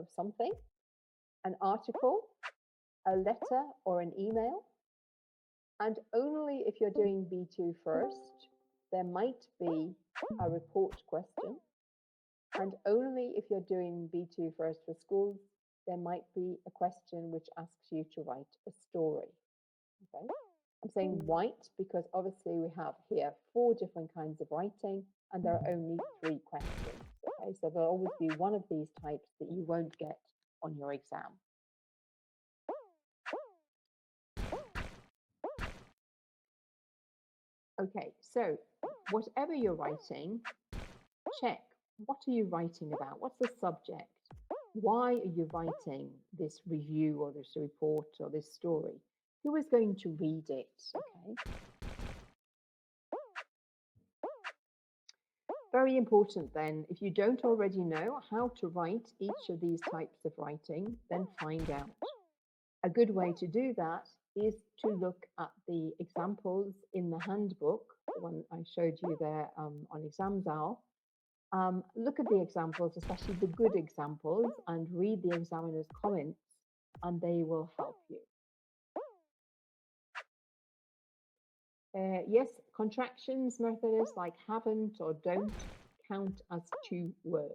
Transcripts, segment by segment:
of something, an article, a letter or an email. And only if you're doing B2 first, there might be a report question. And only if you're doing B2 first for schools, there might be a question which asks you to write a story. Okay? I'm saying white because obviously we have here 4 different kinds of writing and there are only 3 questions. Okay, so there'll always be one of these types that you won't get on your exam. Okay, so whatever you're writing, check what are you writing about? What's the subject? Why are you writing this review or this report or this story? Who is going to read it? Okay. Very important then, if you don't already know how to write each of these types of writing, then find out. A good way to do that is to look at the examples in the handbook, the one I showed you there on ExamZal. Look at the examples, especially the good examples, and read the examiner's comments, and they will help you. Yes, contractions, Mercedes, like haven't or don't count as 2 words.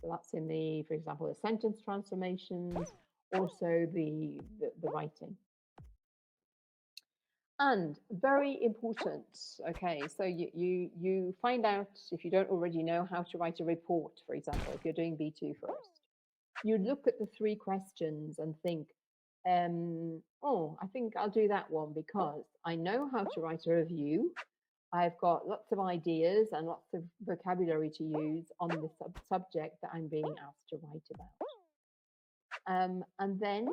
So that's in the, for example, the sentence transformations, also the writing. And very important, okay, so you find out, if you don't already know, how to write a report, for example, if you're doing B2 first. You look at the 3 questions and think, oh, I think I'll do that one because I know how to write a review. I've got lots of ideas and lots of vocabulary to use on the subject that I'm being asked to write about. And then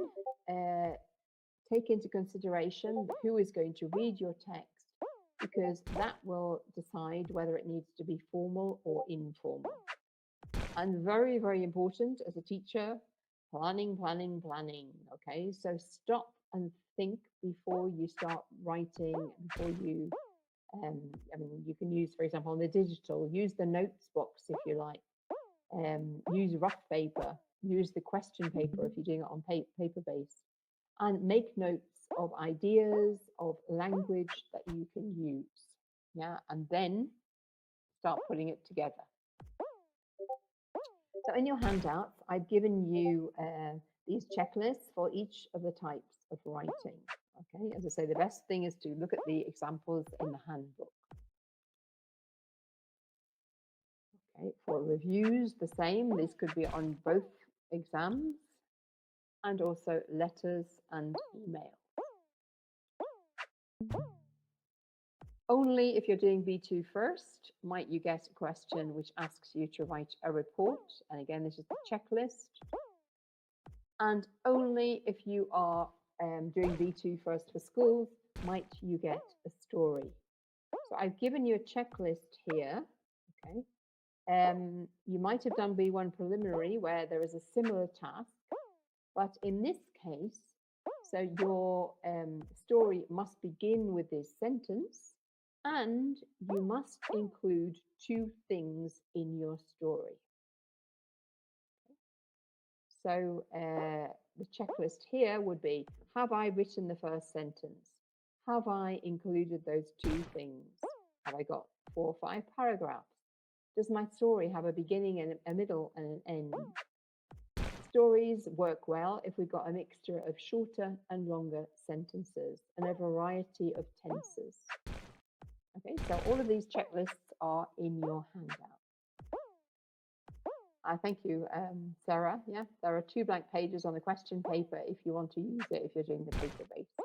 take into consideration who is going to read your text, because that will decide whether it needs to be formal or informal. And very, very important as a teacher, planning, planning, planning. Okay, so stop and think before you start writing, before you, I mean, you can use, for example, on the digital, use the notes box if you like. Use rough paper, use the question paper if you're doing it on paper-based, and make notes of ideas, of language that you can use. Yeah, and then start putting it together. So in your handouts, I've given you these checklists for each of the types of writing. Okay, as I say, the best thing is to look at the examples in the handbook. Okay, for reviews, the same. This could be on both exams and also letters and email. Only if you're doing B2 first might you get a question which asks you to write a report. And again, this is the checklist. And only if you are doing B2 first for schools might you get a story. So I've given you a checklist here. Okay. You might have done B1 preliminary where there is a similar task, but in this case, so your story must begin with this sentence, and you must include 2 things in your story. So the checklist here would be, have I written the first sentence? Have I included those 2 things? Have I got 4 or 5 paragraphs? Does my story have a beginning and a middle and an end? Stories work well if we've got a mixture of shorter and longer sentences and a variety of tenses. Okay, so all of these checklists are in your handout. Thank you, Sarah. Yeah, there are 2 blank pages on the question paper if you want to use it, if you're doing the paper-based.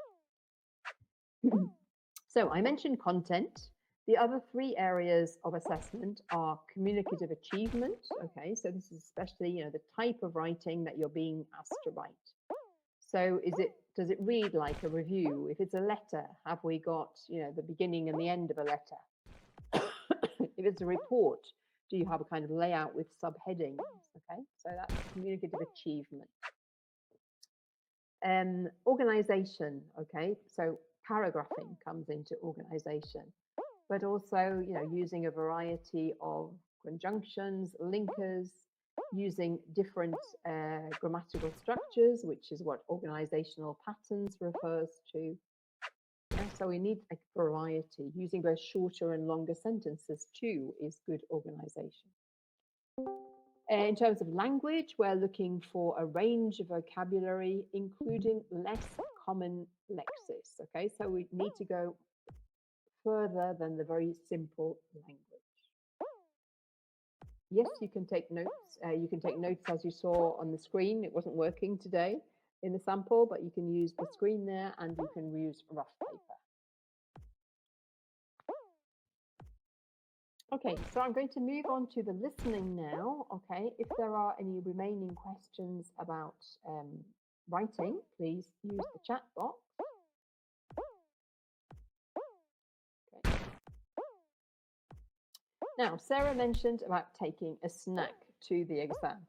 So I mentioned content. The other 3 areas of assessment are communicative achievement. Okay, so this is especially, the type of writing that you're being asked to write. So does it read like a review? If it's a letter, have we got, the beginning and the end of a letter? If it's a report, do you have a kind of layout with subheadings? Okay, so that's communicative achievement. Organization. Okay, so paragraphing comes into organization, but also, using a variety of conjunctions, linkers, using different grammatical structures, which is what organizational patterns refers to. Yeah, so we need a variety. Using both shorter and longer sentences too is good organization. In terms of language, we're looking for a range of vocabulary, including less common lexis. Okay, so we need to go further than the very simple language. Yes, you can take notes. You can take notes as you saw on the screen. It wasn't working today in the sample, but you can use the screen there and you can use rough paper. Okay, so I'm going to move on to the listening now. Okay, if there are any remaining questions about writing, please use the chat box. Okay. Now, Sarah mentioned about taking a snack to the exam.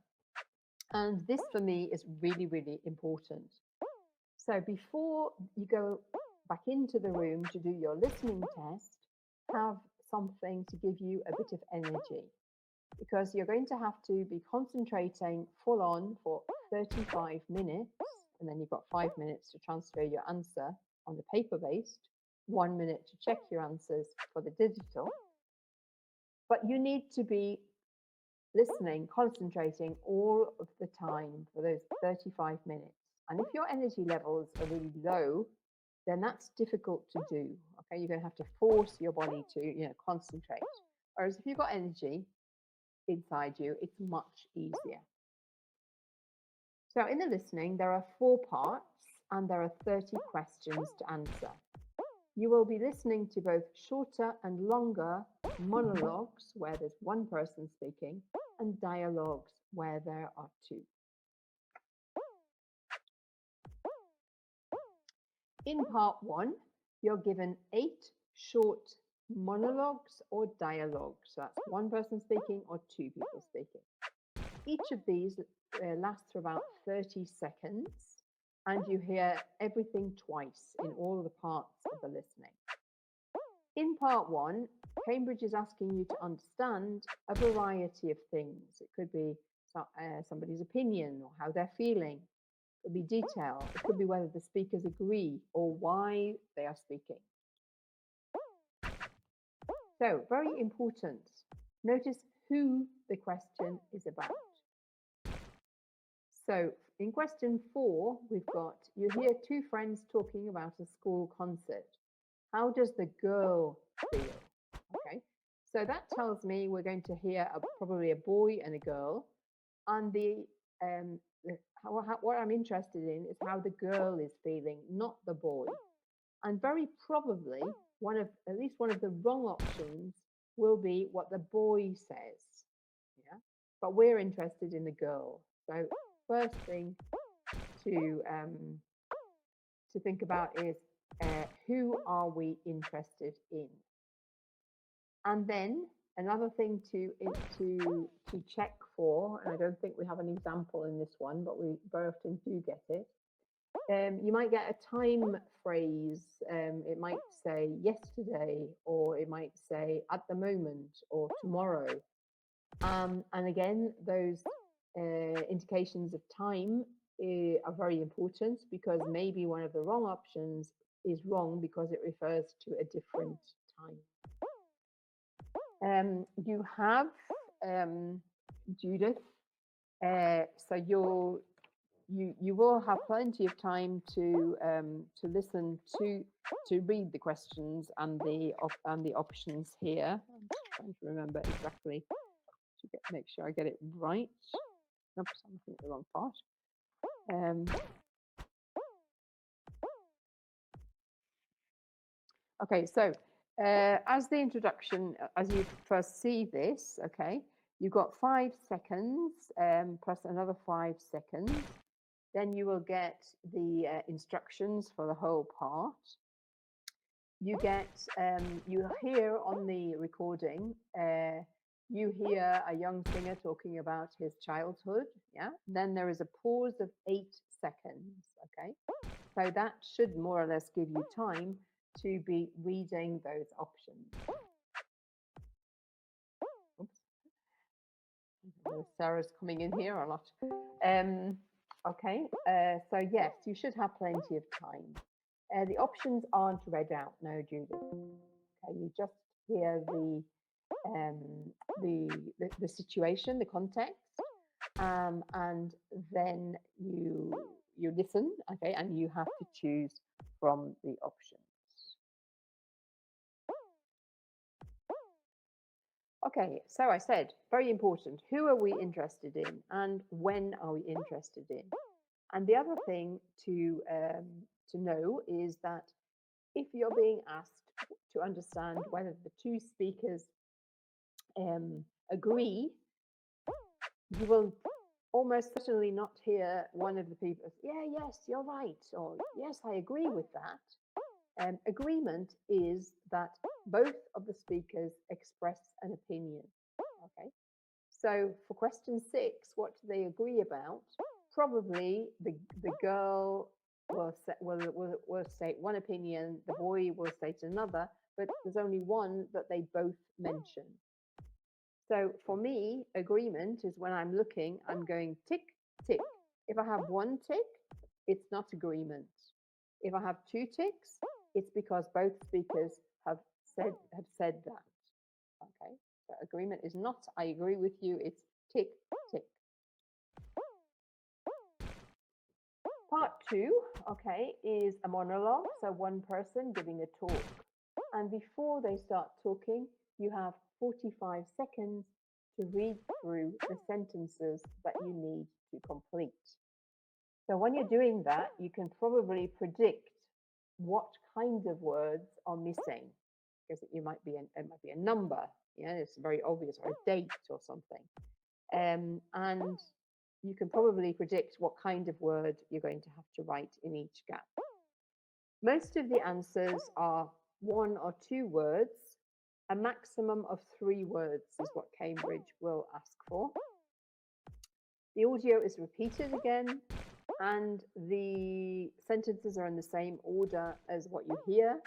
And this for me is really, really important. So before you go back into the room to do your listening test, have something to give you a bit of energy, because you're going to have to be concentrating full on for 35 minutes, and then you've got 5 minutes to transfer your answer on the paper-based, 1 minute to check your answers for the digital. But you need to be listening, concentrating all of the time for those 35 minutes. And if your energy levels are really low, then that's difficult to do. Okay, you're going to have to force your body to, concentrate. Whereas if you've got energy inside you, it's much easier. So in the listening, there are 4 parts and there are 30 questions to answer. You will be listening to both shorter and longer monologues where there's one person speaking and dialogues where there are 2. In part 1, you're given 8 short monologues or dialogues. So that's one person speaking or 2 people speaking. Each of these lasts for about 30 seconds, and you hear everything twice in all the parts of the listening. In part 1, Cambridge is asking you to understand a variety of things. It could be somebody's opinion or how they're feeling. It could be detail. It could be whether the speakers agree or why they are speaking. So, very important. Notice who the question is about. So, in question 4, we've got, you hear 2 friends talking about a school concert. How does the girl feel? Okay, so that tells me we're going to hear probably a boy and a girl. And what I'm interested in is how the girl is feeling, not the boy. And very probably at least one of the wrong options will be what the boy says. Yeah, but we're interested in the girl. So first thing to think about is who are we interested in? And then another thing to check for, and I don't think we have an example in this one, but we very often do get it. You might get a time phrase. It might say yesterday, or it might say at the moment, or tomorrow. And again, those indications of time are very important, because maybe one of the wrong options is wrong because it refers to a different time. You have Judith, so you will have plenty of time to listen to read the questions and the options here. I'm trying to remember exactly to make sure I get it right. Oops, I'm looking at the wrong part. Okay, so as the introduction, as you first see this, okay, you've got 5 seconds plus another 5 seconds. Then you will get the instructions for the whole part. You get, you hear on the recording, you hear a young singer talking about his childhood, yeah? Then there is a pause of 8 seconds, okay? So that should more or less give you time to be reading those options. Oops. whether Sarah's coming in here or not. Okay, so yes, you should have plenty of time. The options aren't read out now, Judith. Okay, you just hear um, the situation, the context, and then you listen. Okay, and you have to choose from the options. Okay, so I said, very important, who are we interested in and when are we interested in? And the other thing to know is that if you're being asked to understand whether the two speakers agree, you will almost certainly not hear one of the people, yeah, yes, you're right, or yes, I agree with that. Agreement is that both of the speakers express an opinion. Okay, so for question 6, what do they agree about? Probably the girl will state one opinion, the boy will state another, but there's only one that they both mention. So for me, agreement is when I'm looking, I'm going tick, tick. If I have one tick, it's not agreement. If I have 2 ticks, it's because both speakers have said that. Okay, so agreement is not I agree with you, it's tick, tick. Part 2, okay, is a monologue, so one person giving a talk. And before they start talking, you have 45 seconds to read through the sentences that you need to complete. So when you're doing that, you can probably predict what kind of words are missing, because it might be a number, yeah, it's very obvious, or a date or something. And you can probably predict what kind of word you're going to have to write in each gap. Most of the answers are 1 or 2 words. A maximum of 3 words is what Cambridge will ask for. The audio is repeated again, and the sentences are in the same order as what you hear,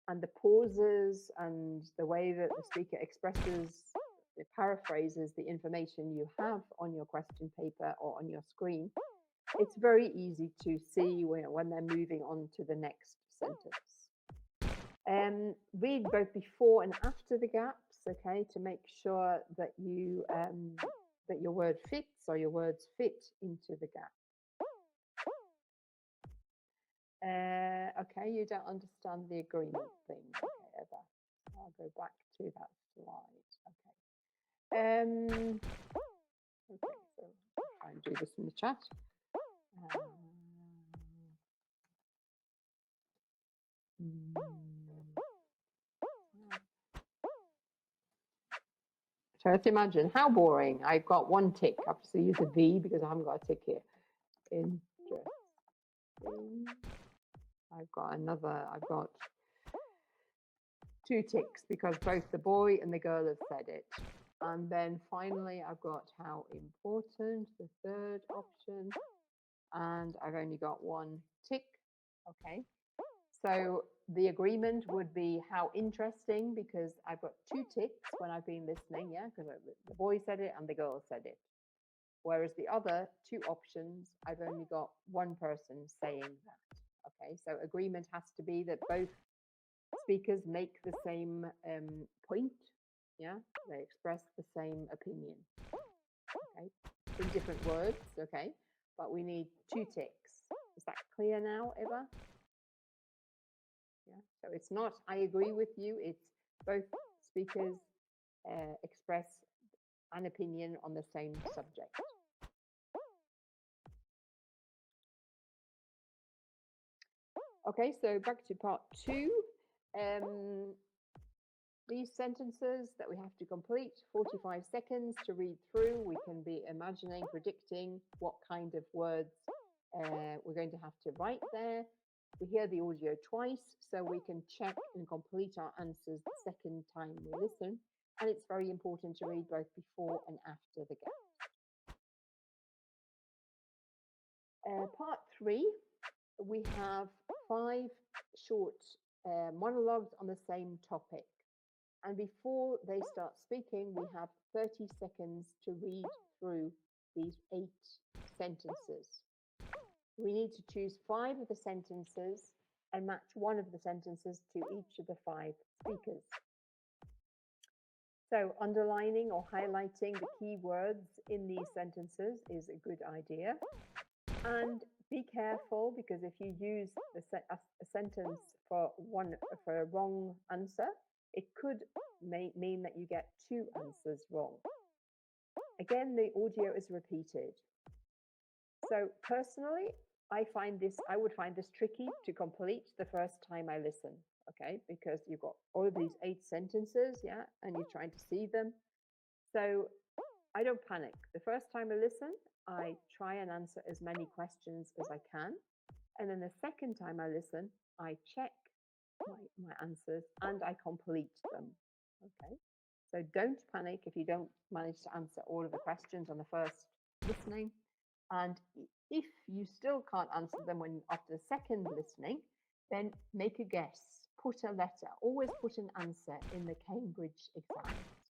and the pauses and the way that the speaker expresses, it paraphrases the information you have on your question paper or on your screen. It's very easy to see when they're moving on to the next sentence. Read both before and after the gaps, okay, to make sure that you that your word fits or your words fit into the gap. Okay, you don't understand the agreement thing. Okay, Eva. I'll go back to that slide. Okay. Okay, so I'll try and do this in the chat. So let's imagine how boring. I've got 1 tick. I have to use a V because I haven't got a tick here. Interesting. I've got 2 ticks because both the boy and the girl have said it. And then finally, I've got how important, the 3rd option. And I've only got 1 tick. Okay. So the agreement would be how interesting, because I've got 2 ticks when I've been listening, yeah, because the boy said it and the girl said it. Whereas the other 2 options, I've only got 1 person saying that. Okay, so agreement has to be that both speakers make the same point, yeah, they express the same opinion, okay, in different words, okay, but we need 2 ticks. Is that clear now, Eva? Yeah, so it's not I agree with you, it's both speakers express an opinion on the same subject. Okay, so back to part 2. These sentences that we have to complete, 45 seconds to read through. We can be imagining, predicting what kind of words we're going to have to write there. We hear the audio twice, so we can check and complete our answers the second time we listen. And it's very important to read both before and after the gap. Part 3, we have 5 short monologues on the same topic. And before they start speaking, we have 30 seconds to read through these 8 sentences. We need to choose 5 of the sentences and match one of the sentences to each of the 5 speakers. So underlining or highlighting the key words in these sentences is a good idea. And be careful, because if you use a sentence for a wrong answer, it could mean that you get 2 answers wrong. Again, the audio is repeated. So personally, I would find this tricky to complete the first time I listen, okay? Because you've got all of these 8 sentences, yeah, and you're trying to see them. So I don't panic. The first time I listen, I try and answer as many questions as I can. And then the second time I listen, I check my answers and I complete them, okay? So don't panic if you don't manage to answer all of the questions on the first listening. And if you still can't answer them after the second listening, then make a guess, put a letter, always put an answer in the Cambridge exams,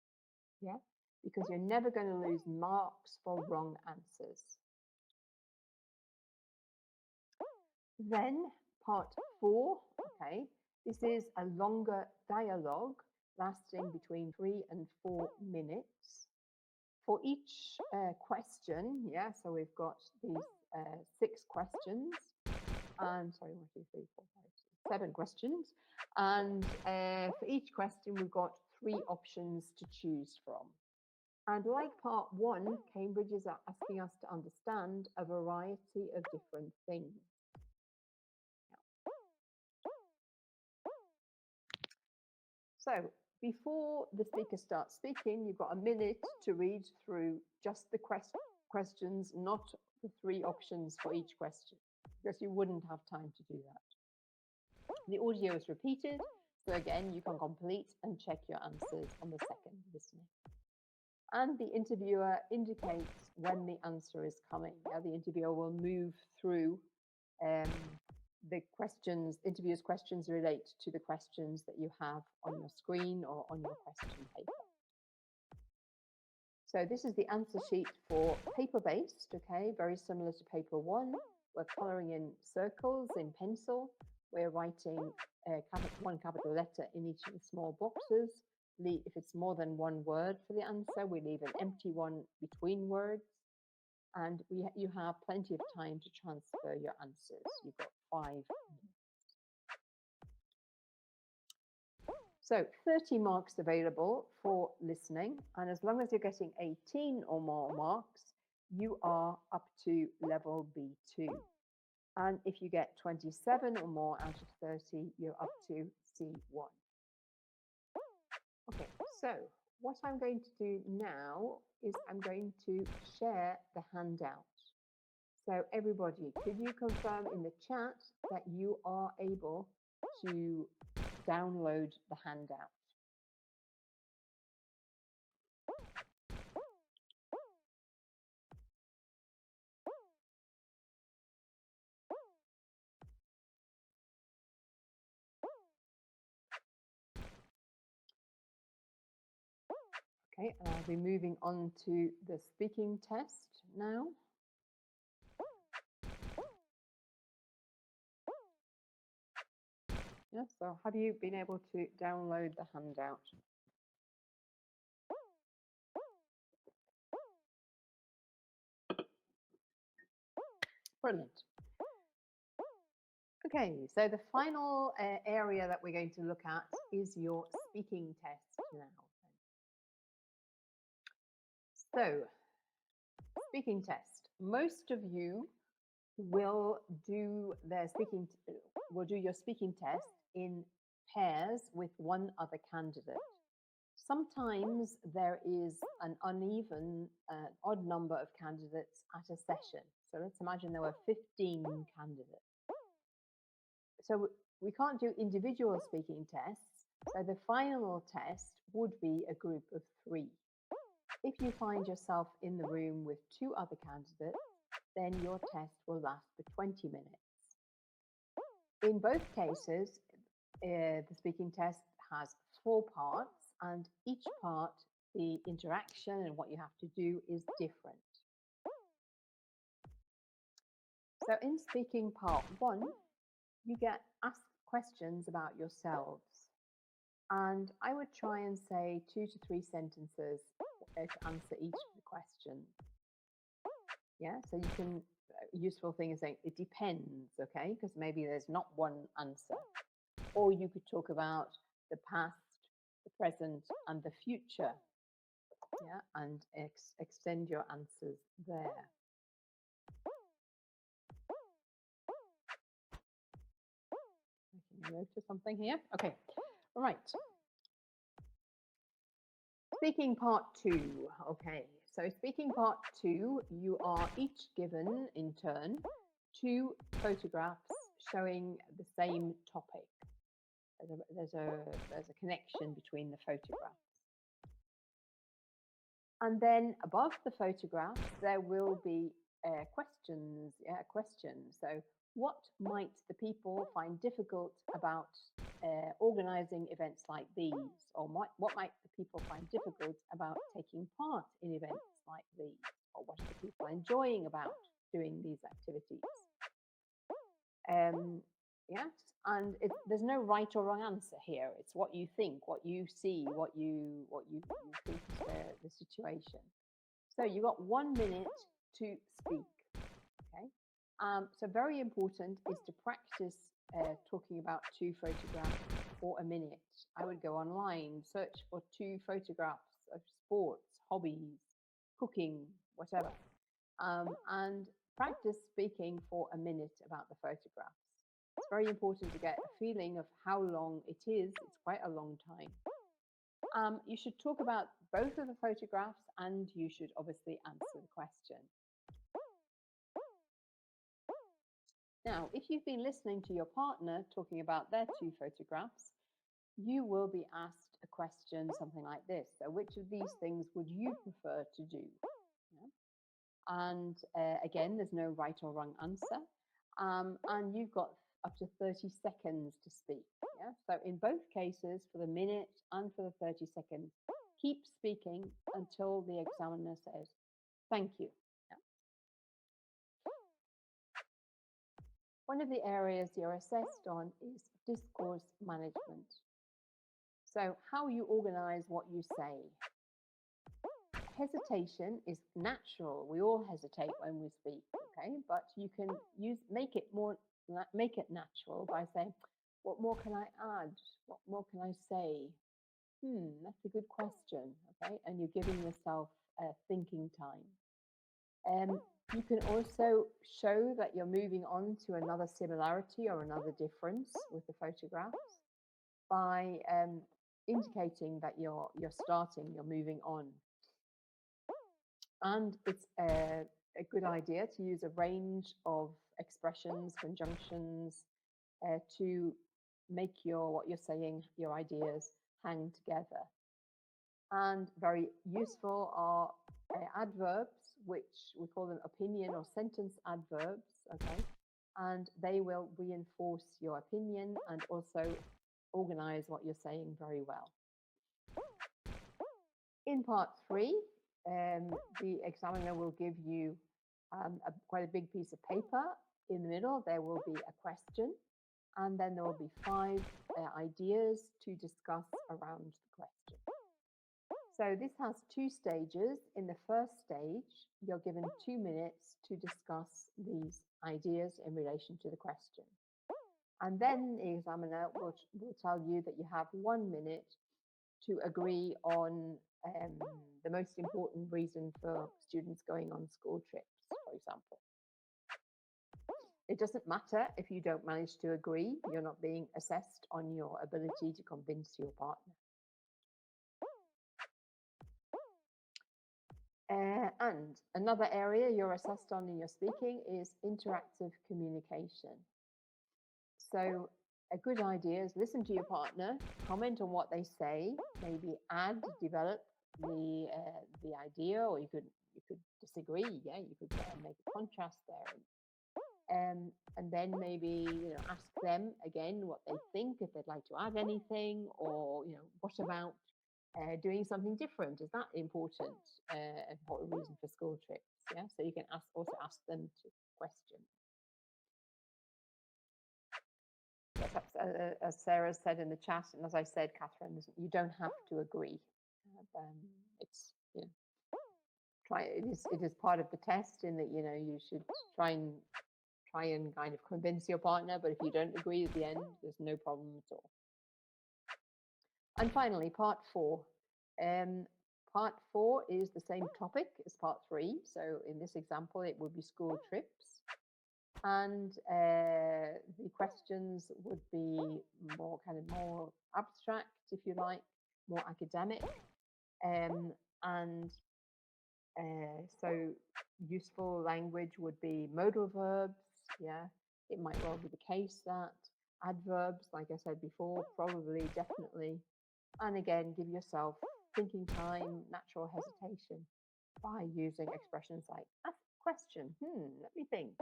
yeah? Because you're never going to lose marks for wrong answers. Then part 4, okay, this is a longer dialogue lasting between 3 and 4 minutes. For each question, yeah, so we've got these 6 questions, and sorry, 1, 2, 3, 4, 5, 6, 7 questions, and for each question we've got 3 options to choose from. And like part 1, Cambridge is asking us to understand a variety of different things. So before the speaker starts speaking, you've got a minute to read through just the questions, not the 3 options for each question, because you wouldn't have time to do that. The audio is repeated, so again, you can complete and check your answers on the second listening. And the interviewer indicates when the answer is coming. Yeah, the interviewer will move through the questions. Interviewers' questions relate to the questions that you have on your screen or on your question paper. So this is the answer sheet for paper-based, okay, very similar to paper 1. We're colouring in circles in pencil. We're writing one capital letter in each of the small boxes. If it's more than 1 word for the answer, we leave an empty one between words. And you have plenty of time to transfer your answers. You've got 5 minutes. So 30 marks available for listening. And as long as you're getting 18 or more marks, you are up to level B2. And if you get 27 or more out of 30, you're up to C1. Okay, so what I'm going to do now is I'm going to share the handout. So everybody, could you confirm in the chat that you are able to download the handout? Okay, and I'll be moving on to the speaking test now. Yeah, so have you been able to download the handout? Brilliant. Okay, so the final area that we're going to look at is your speaking test now. So, speaking test. Most of you will do your speaking test in pairs with one other candidate. Sometimes there is an uneven, odd number of candidates at a session. So let's imagine there were 15 candidates. So we can't do individual speaking tests. So the final test would be a group of 3. If you find yourself in the room with 2 other candidates, then your test will last for 20 minutes. In both cases, the speaking test has 4 parts, and each part the interaction and what you have to do is different. So in speaking part 1, you get asked questions about yourselves. And I would try and say 2 to 3 sentences to answer each of the questions. Yeah, so you can, useful thing is saying it depends, okay? Because maybe there's not one answer. Or you could talk about the past, the present, and the future. Yeah, and extend your answers there. Making a note of something here. Okay, all right. Speaking part 2. Okay, so speaking part 2, you are each given in turn 2 photographs showing the same topic. There's a connection between the photographs. And then above the photographs, there will be questions. Yeah, questions. So, what might the people find difficult about organising events like these? Or what might the people find difficult about taking part in events like these? Or what are the people enjoying about doing these activities? Yes, and there's no right or wrong answer here. It's what you think, what you see, what you think is the situation. So you got 1 minute to speak. Okay. So very important is to practice talking about 2 photographs for a minute. I would go online, search for 2 photographs of sports, hobbies, cooking, whatever, and practice speaking for a minute about the photographs. It's very important to get a feeling of how long it is. It's quite a long time. You should talk about both of the photographs and you should obviously answer the question. Now, if you've been listening to your partner talking about their 2 photographs, you will be asked a question something like this. So which of these things would you prefer to do? Yeah. And again, there's no right or wrong answer. And you've got up to 30 seconds to speak. Yeah? So in both cases, for the minute and for the 30 seconds, keep speaking until the examiner says, thank you. Yeah? One of the areas you're assessed on is discourse management. So how you organize what you say. Hesitation is natural. We all hesitate when we speak, okay? But you can make it natural by saying, what more can I add? What more can I say? That's a good question, okay? And you're giving yourself thinking time. You can also show that you're moving on to another similarity or another difference with the photographs by indicating that you're moving on. And it's a good idea to use a range of expressions, conjunctions, to make what you're saying, your ideas, hang together. And very useful are adverbs, which we call them opinion or sentence adverbs, okay? And they will reinforce your opinion and also organize what you're saying very well. In part 3, the examiner will give you quite a big piece of paper. In the middle, there will be a question, and then there will be 5 ideas to discuss around the question. So this has 2 stages. In the first stage, you're given 2 minutes to discuss these ideas in relation to the question. And then the examiner will tell you that you have 1 minute to agree on the most important reason for students going on school trips, for example. It doesn't matter if you don't manage to agree. You're not being assessed on your ability to convince your partner. And another area you're assessed on in your speaking is interactive communication. So a good idea is listen to your partner, comment on what they say, maybe develop the idea, or you could disagree. Yeah, you could make a contrast there, and then maybe ask them again what they think, if they'd like to add anything, or what about doing something different, is that important? And what a reason for school trips? Yeah, so you can also ask them to question. Yes, as Sarah said in the chat, and as I said, Catherine, you don't have to agree. It's try. It is part of the test in that you should try and kind of convince your partner. But if you don't agree at the end, there's no problem at all. And finally, part 4. Part 4 is the same topic as part 3. So in this example, it would be school trips. And the questions would be more abstract, if you like, more academic. So useful language would be modal verbs. Yeah, it might well be the case that adverbs, like I said before, probably, definitely. And again, give yourself thinking time, natural hesitation by using expressions like ask a question. Let me think.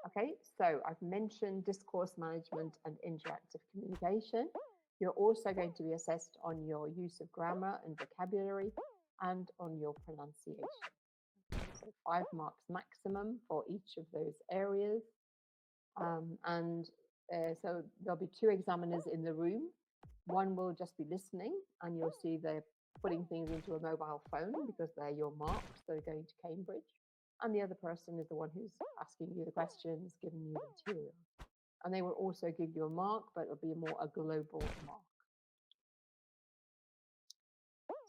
Okay, so I've mentioned discourse management and interactive communication. You're also going to be assessed on your use of grammar and vocabulary and on your pronunciation. So 5 marks maximum for each of those areas. So there'll be 2 examiners in the room. One will just be listening, and you'll see they're putting things into a mobile phone because they're your marks. They're going to Cambridge. And the other person is the one who's asking you the questions, giving you the material. And they will also give you a mark, but it'll be more a global mark.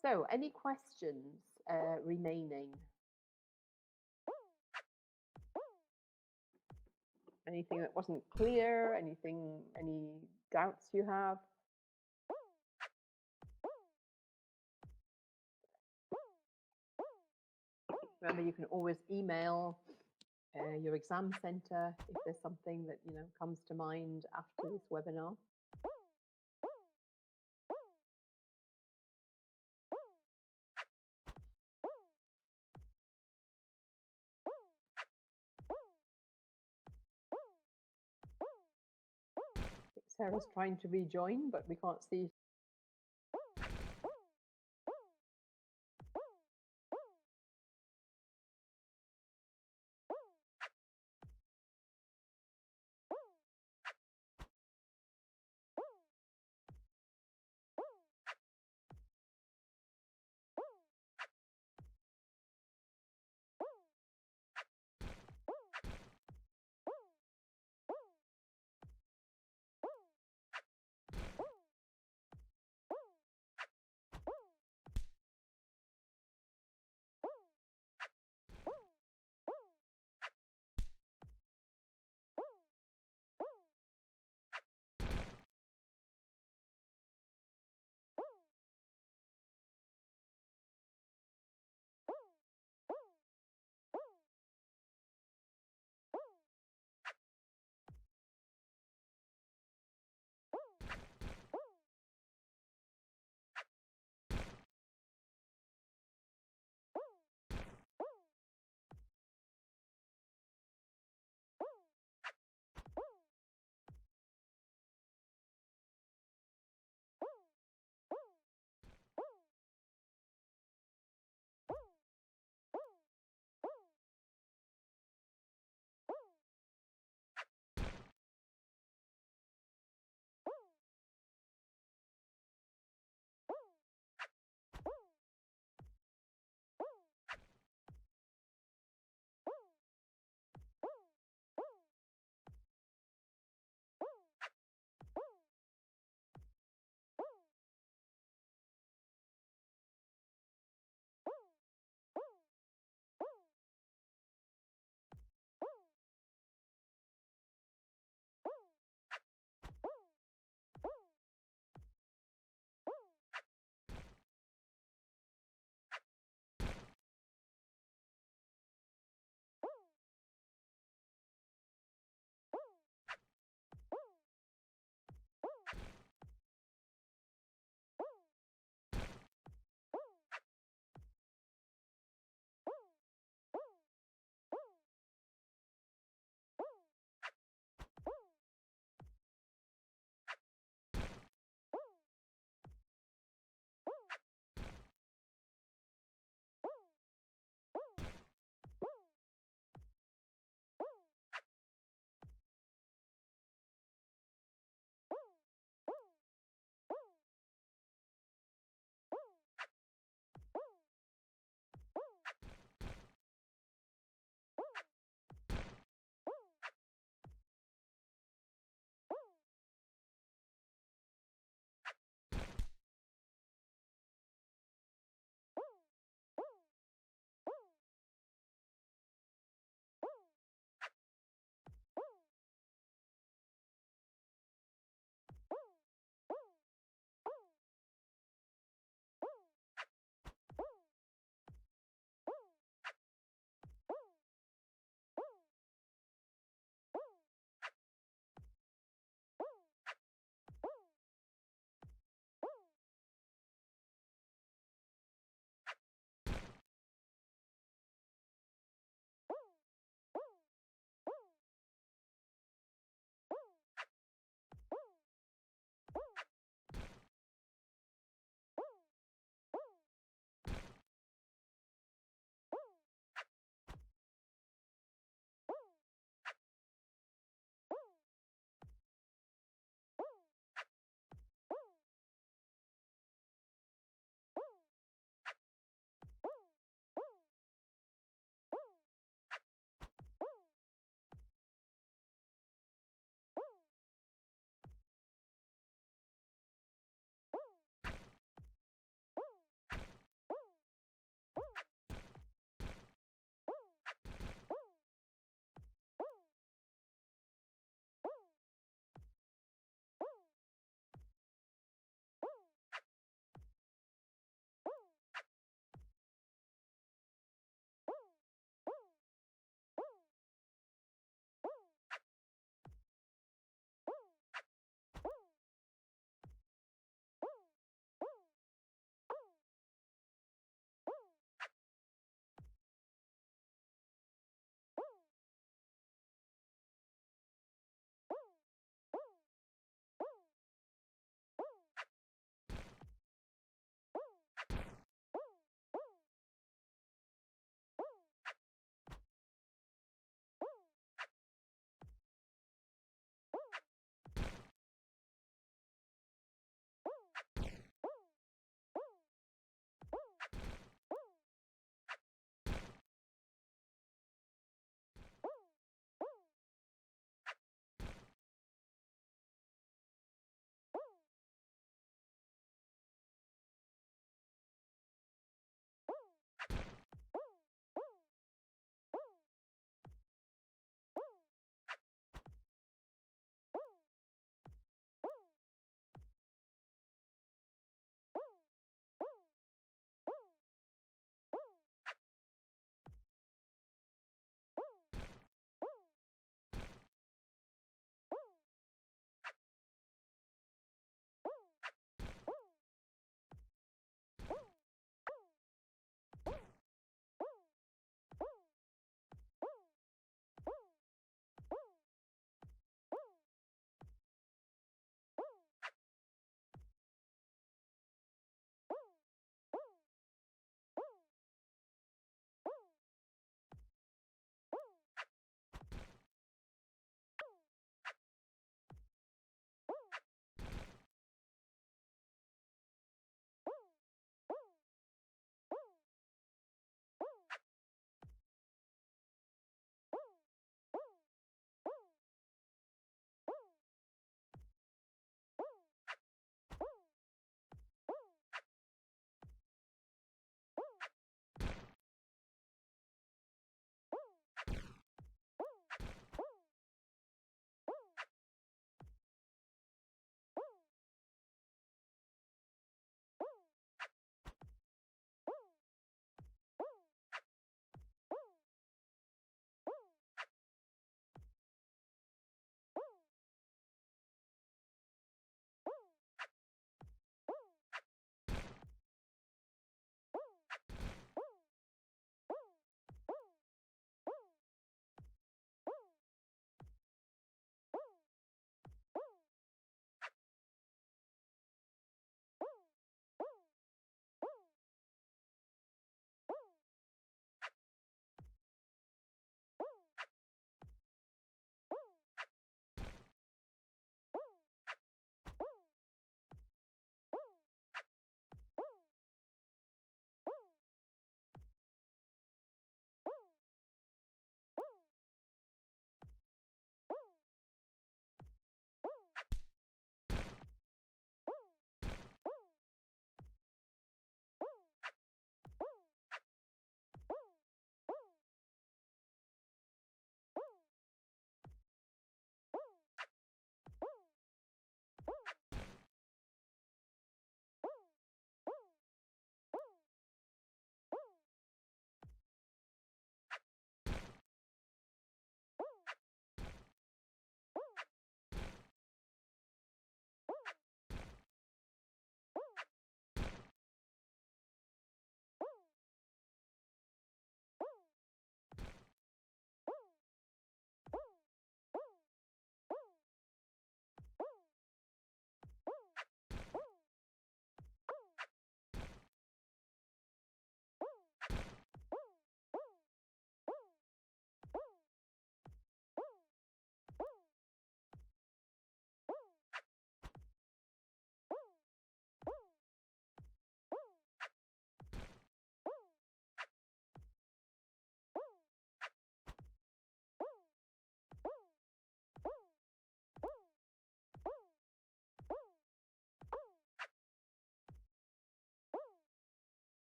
So, any questions remaining? Anything that wasn't clear? Any doubts you have? Remember, you can always email your exam centre if there's something that comes to mind after this webinar. Sarah's trying to rejoin, but we can't see